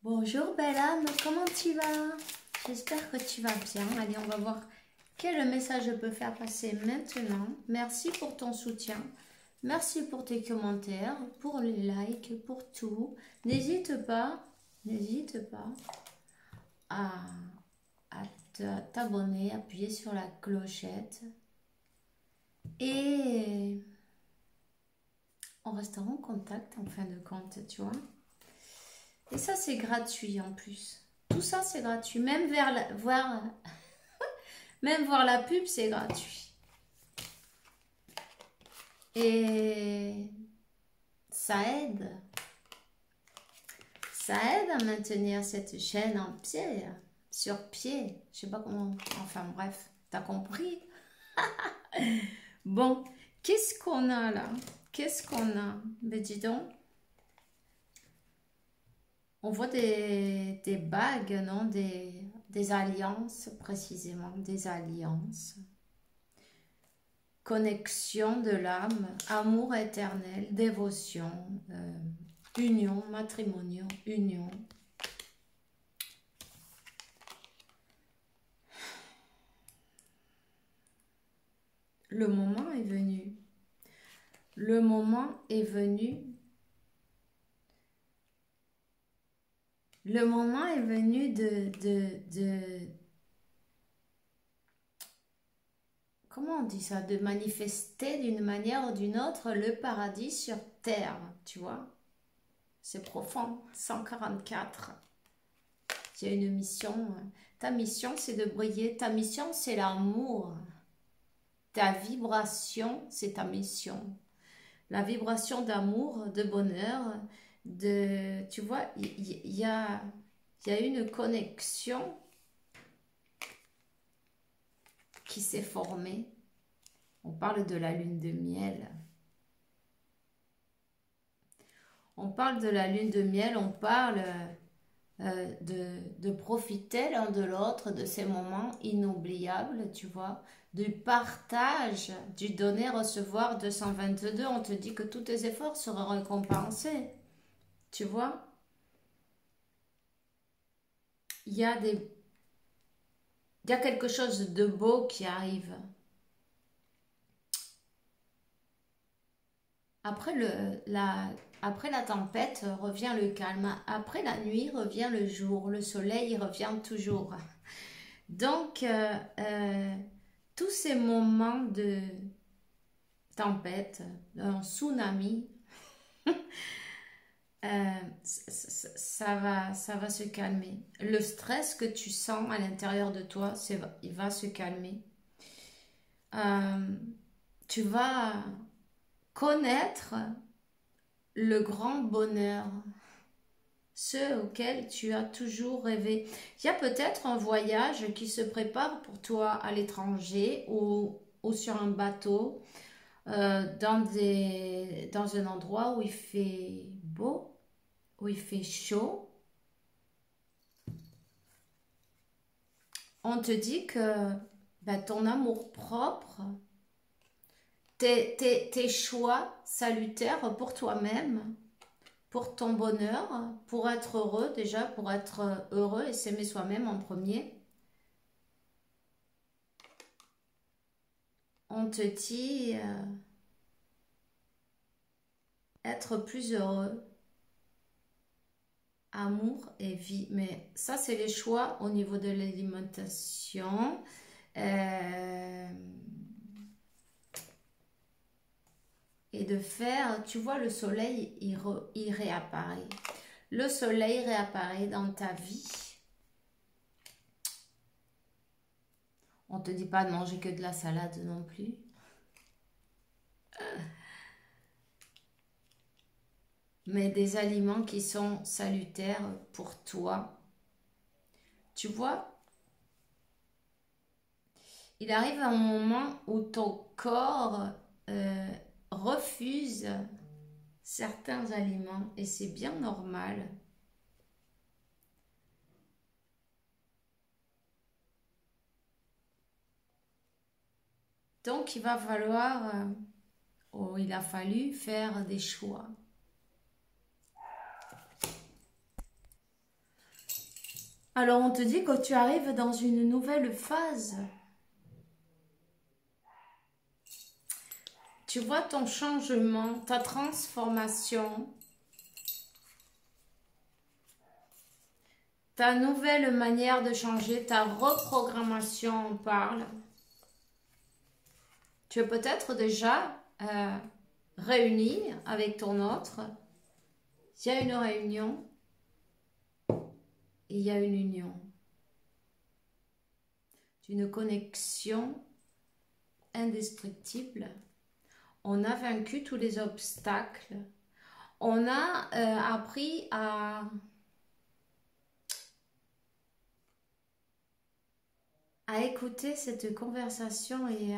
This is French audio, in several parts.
Bonjour belle âme, comment tu vas? J'espère que tu vas bien. Allez, on va voir quel message je peux faire passer maintenant. Merci pour ton soutien. Merci pour tes commentaires, pour les likes, pour tout. N'hésite pas à, t'abonner, appuyer sur la clochette. Et on restera en contact en fin de compte, tu vois. Et ça, c'est gratuit en plus. Tout ça, c'est gratuit. Même même voir la pub, c'est gratuit. Et ça aide. Ça aide à maintenir cette chaîne en pied, sur pied. Je sais pas comment. Enfin bref, t'as compris. Bon, qu'est-ce qu'on a là? Qu'est-ce qu'on a? Ben dis donc, on voit des bagues, non? Des alliances, précisément, des alliances. Connexion de l'âme, amour éternel, dévotion, union, matrimoniaux, union. Le moment est venu. Le moment est venu. Le moment est venu comment on dit ça? De manifester d'une manière ou d'une autre le paradis sur terre, tu vois? C'est profond. 144. Tu as une mission. Ta mission, c'est de briller. Ta mission, c'est l'amour. Ta vibration, c'est ta mission. La vibration d'amour, de bonheur, tu vois, il y a une connexion qui s'est formée. On parle de la lune de miel. On parle de la lune de miel, on parle de profiter l'un de l'autre, de ces moments inoubliables, tu vois, du partage, du donner-recevoir 222. On te dit que tous tes efforts seront récompensés, tu vois. Il y a quelque chose de beau qui arrive. Après la tempête revient le calme. Après la nuit revient le jour. Le soleil revient toujours. Donc, tous ces moments de tempête, un tsunami, ça va se calmer. Le stress que tu sens à l'intérieur de toi, il va se calmer. Euh, Tu vas connaître le grand bonheur, ce auquel tu as toujours rêvé. Il y a peut-être un voyage qui se prépare pour toi à l'étranger ou sur un bateau, dans un endroit où il fait beau, où il fait chaud. On te dit que ben, ton amour propre, tes choix salutaires pour toi-même, pour ton bonheur, pour être heureux déjà, pour être heureux et s'aimer soi-même en premier. On te dit être plus heureux, amour et vie. Mais ça, c'est les choix au niveau de l'alimentation. Et de faire, tu vois, le soleil, il réapparaît. Le soleil réapparaît dans ta vie. On te dit pas de manger que de la salade non plus. Mais des aliments qui sont salutaires pour toi. Tu vois, il arrive un moment où ton corps refuse certains aliments et c'est bien normal. Donc il va falloir, il a fallu faire des choix. Alors on te dit que tu arrives dans une nouvelle phase. Tu vois ton changement, ta transformation, ta nouvelle manière de changer, ta reprogrammation, on parle. Tu es peut-être déjà réuni avec ton autre. Il y a une réunion et il y a une union. D'une connexion indestructible. On a vaincu tous les obstacles. On a appris à écouter cette conversation et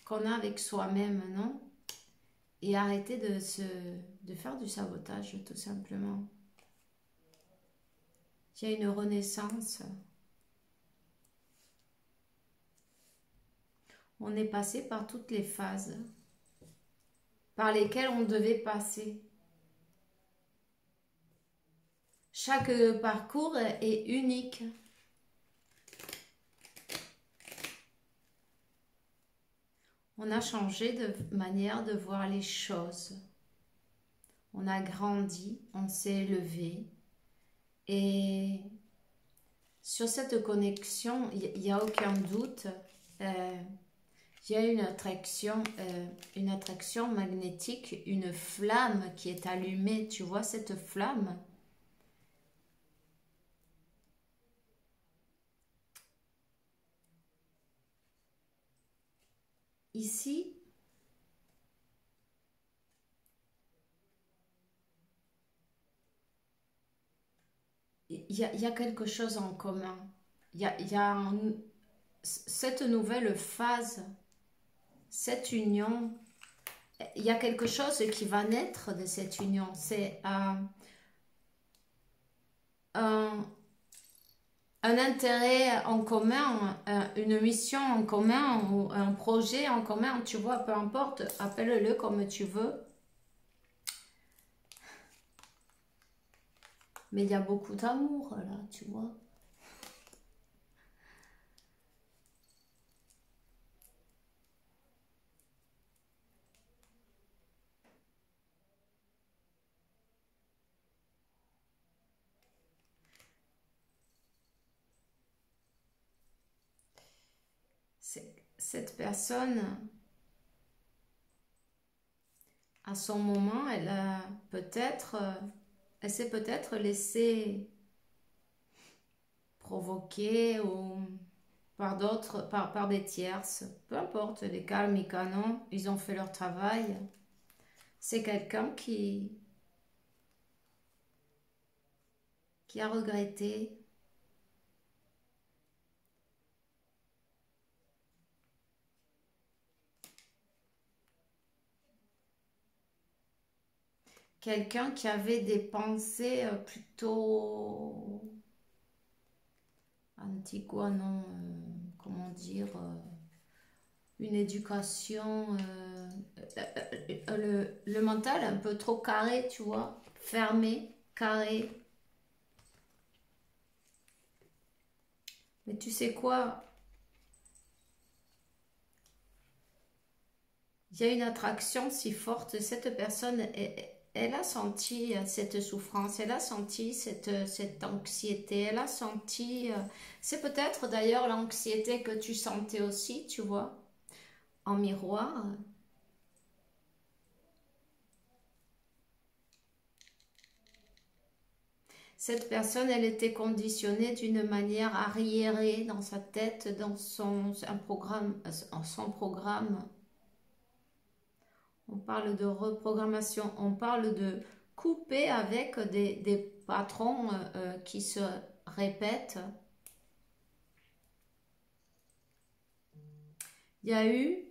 qu'on a avec soi-même, non? Et arrêter de faire du sabotage, tout simplement. Il y a une renaissance. On est passé par toutes les phases par lesquelles on devait passer. Chaque parcours est unique. On a changé de manière de voir les choses. On a grandi, on s'est élevé. Et sur cette connexion, il n'y a aucun doute, il y a une attraction magnétique, une flamme qui est allumée. Tu vois cette flamme? Ici, il y a quelque chose en commun. Il y a cette nouvelle phase, cette union. Il y a quelque chose qui va naître de cette union. C'est un intérêt en commun, une mission en commun ou un projet en commun, tu vois, peu importe, appelle-le comme tu veux. Mais il y a beaucoup d'amour là, tu vois. Cette personne, à son moment, elle a peut-être, elle s'est peut-être laissée provoquer ou par d'autres, par des tierces, peu importe, les karmiques, non, ils ont fait leur travail. C'est quelqu'un qui a regretté. Quelqu'un qui avait des pensées plutôt antiquois, non, comment dire, une éducation, le mental un peu trop carré, tu vois, fermé, carré. Mais tu sais quoi? Il y a une attraction si forte. Cette personne, elle a senti cette souffrance, elle a senti cette anxiété, elle a senti... c'est peut-être d'ailleurs l'anxiété que tu sentais aussi, tu vois, en miroir. Cette personne, elle était conditionnée d'une manière arriérée dans sa tête, dans son programme. On parle de reprogrammation, on parle de couper avec des patrons qui se répètent. Il y a eu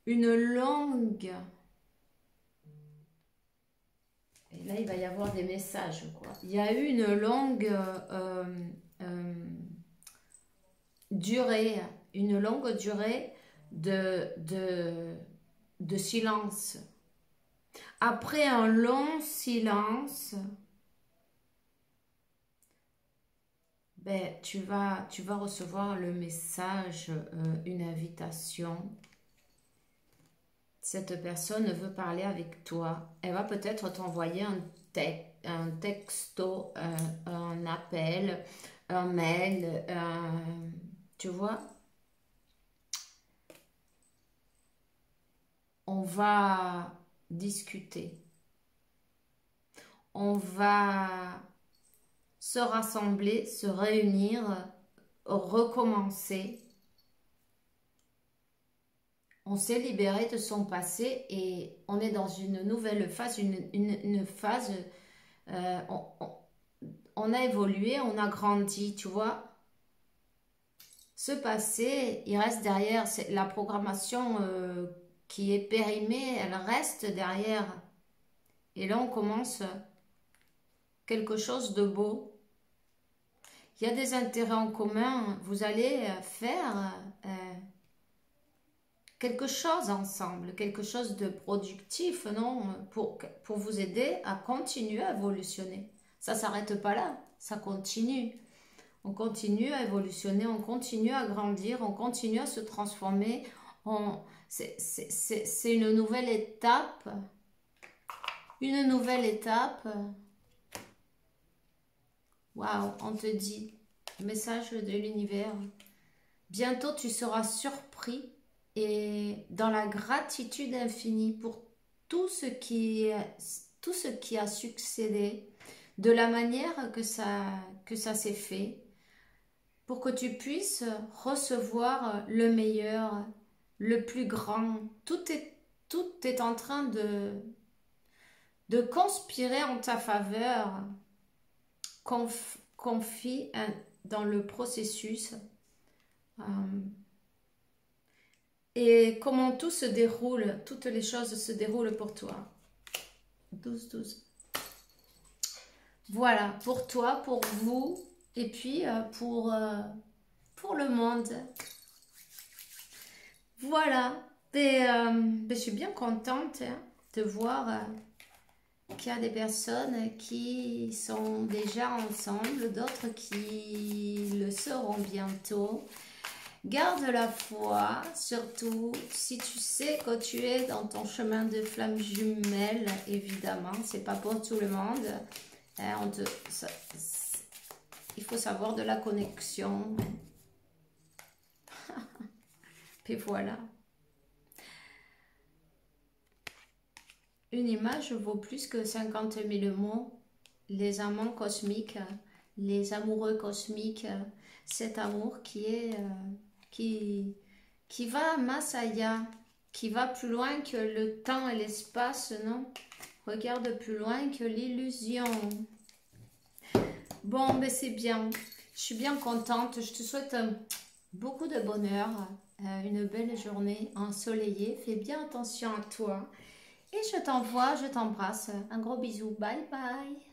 une longue... Et là, il va y avoir des messages, quoi. Il y a eu une longue durée, de silence. Après un long silence, ben, tu vas recevoir le message, une invitation. Cette personne veut parler avec toi. Elle va peut-être t'envoyer un texto, un appel, un mail, tu vois. On va discuter. On va se rassembler, se réunir, recommencer. On s'est libéré de son passé et on est dans une nouvelle phase, une phase, euh, on, on- on a évolué, on a grandi, tu vois. Ce passé, il reste derrière, c'est la programmation qui est périmée, elle reste derrière. Et là, on commence quelque chose de beau. Il y a des intérêts en commun, vous allez faire quelque chose ensemble, quelque chose de productif, non, pour vous aider à continuer à évolutionner. Ça ne s'arrête pas là, ça continue. On continue à évolutionner, on continue à grandir, on continue à se transformer. C'est une nouvelle étape. Une nouvelle étape. Waouh, on te dit, message de l'univers. Bientôt tu seras surpris et dans la gratitude infinie pour tout ce qui a succédé, de la manière que ça s'est fait, pour que tu puisses recevoir le meilleur, le plus grand. Tout est en train de conspirer en ta faveur. Confie dans le processus. Euh, et comment tout se déroule, toutes les choses se déroulent pour toi. 12, 12. Voilà, pour toi, pour vous, et puis pour le monde. Voilà, je suis bien contente de voir qu'il y a des personnes qui sont déjà ensemble, d'autres qui le seront bientôt. Garde la foi, surtout si tu sais que tu es dans ton chemin de flamme jumelle, évidemment, c'est pas pour tout le monde. Il faut savoir de la connexion. Puis voilà. Une image vaut plus que 50 000 mots. Les amants cosmiques, les amoureux cosmiques, cet amour qui va à Masaya, qui va plus loin que le temps et l'espace, non? Regarde plus loin que l'illusion. Bon, ben c'est bien. Je suis bien contente. Je te souhaite beaucoup de bonheur, une belle journée ensoleillée. Fais bien attention à toi. Et je t'envoie, je t'embrasse. Un gros bisou. Bye bye.